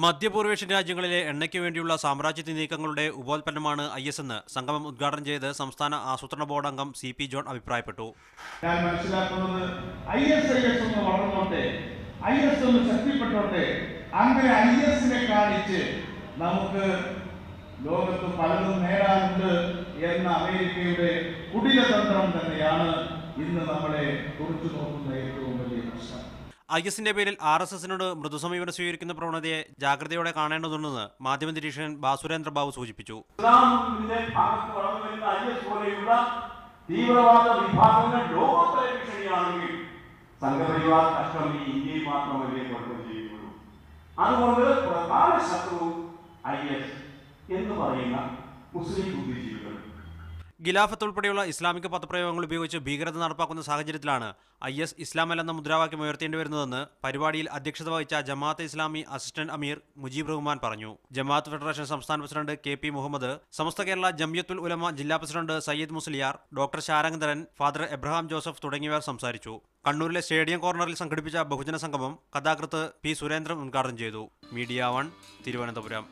മധ്യപൂർവേഷ്യൻ രാജ്യങ്ങളിലെ എണ്ണയ്ക്ക് വേണ്ടിയുള്ള സാമ്രാജ്യത്വ നീക്കങ്ങളുടെ ഉപോൽപ്പന്നമാണ് IS എന്ന് സംഗമം ഉദ്ഘാടനം ചെയ്ത് സംസ്ഥാന ആസൂത്രണ ബോർഡ് അംഗം CP ജോൺ അഭിപ്രായപ്പെട്ടു. ഞാൻ മനസ്സിലാക്കുന്നത് IS ഒന്ന് വളർന്നോട്ടെ, IS ഒന്ന് ശക്തിപ്പെട്ടോട്ടെ, അങ്ങനെ IS-നെ കാണിച്ച് നമുക്ക് ലോകത്ത് പലതും നേടാനുണ്ട് എന്ന അമേരിക്കയുടെ കുടിലതന്ത്രം തന്നെയാണ് ഇന്ന് നമ്മളെ കുറിച്ചു നോക്കുന്ന ഏറ്റവും വലിയ പ്രശ്നം. IS-ന്റെ പേരിൽ RSS-നോട് മൃദുസമീപനം സ്വീകരിക്കുന്ന പ്രവണതയെ ജാഗ്രതയോടെ കാണേണ്ടതുണ്ടെന്ന് മാധ്യമ നിരീക്ഷകൻ ബാസുരേന്ദ്ര ബാബു സൂചിപ്പിച്ചു. തീവ്രവാദ വിഭാഗങ്ങൾ ലോകോത്തര ഭീഷണിയാണെങ്കിൽ സംഘപരിവാർ കഷ്ടം ഈ ഇന്ത്യയിൽ മാത്രമല്ലേ ചെയ്യുള്ളൂ. അതുകൊണ്ട് പ്രധാന ശത്രു IS എന്ന് പറയുന്ന മുസ്ലിം ബുദ്ധിജീവികൾ. ഖിലാഫത്ത് ഉൾപ്പെടെയുള്ള ഇസ്ലാമിക പദപ്രയോഗങ്ങൾ ഉപയോഗിച്ച് ഭീകരത നടപ്പാക്കുന്ന സാഹചര്യത്തിലാണ് IS ഇസ്ലാമൽ എന്ന മുദ്രാവാക്യം ഉയർത്തേണ്ടി വരുന്നതെന്ന് പരിപാടിയിൽ അധ്യക്ഷത വഹിച്ച ജമാഅത്തെ ഇസ്ലാമി അസിസ്റ്റന്റ് അമീർ മുജീബ് റഹ്മാൻ പറഞ്ഞു. ജമാഅത്ത് ഫെഡറേഷൻ സംസ്ഥാന പ്രസിഡന്റ് KP മുഹമ്മദ്, സമസ്ത കേരള ജംഇയ്യത്തുൽ ഉലമ ജില്ലാ president Sayyid Musliyar, doctor Sharangadharan, father Abraham Joseph തുടങ്ങിയവർ സംസാരിച്ചു. കണ്ണൂരിലെ സ്റ്റേഡിയം കോർണറിൽ സംഘടിപ്പിച്ച ബഹുജന സംഗമം കഥാകൃത്ത് P സുരേന്ദ്രൻ ഉദ്ഘാടനം ചെയ്തു. മീഡിയ 1 തിരുവനന്തപുരം.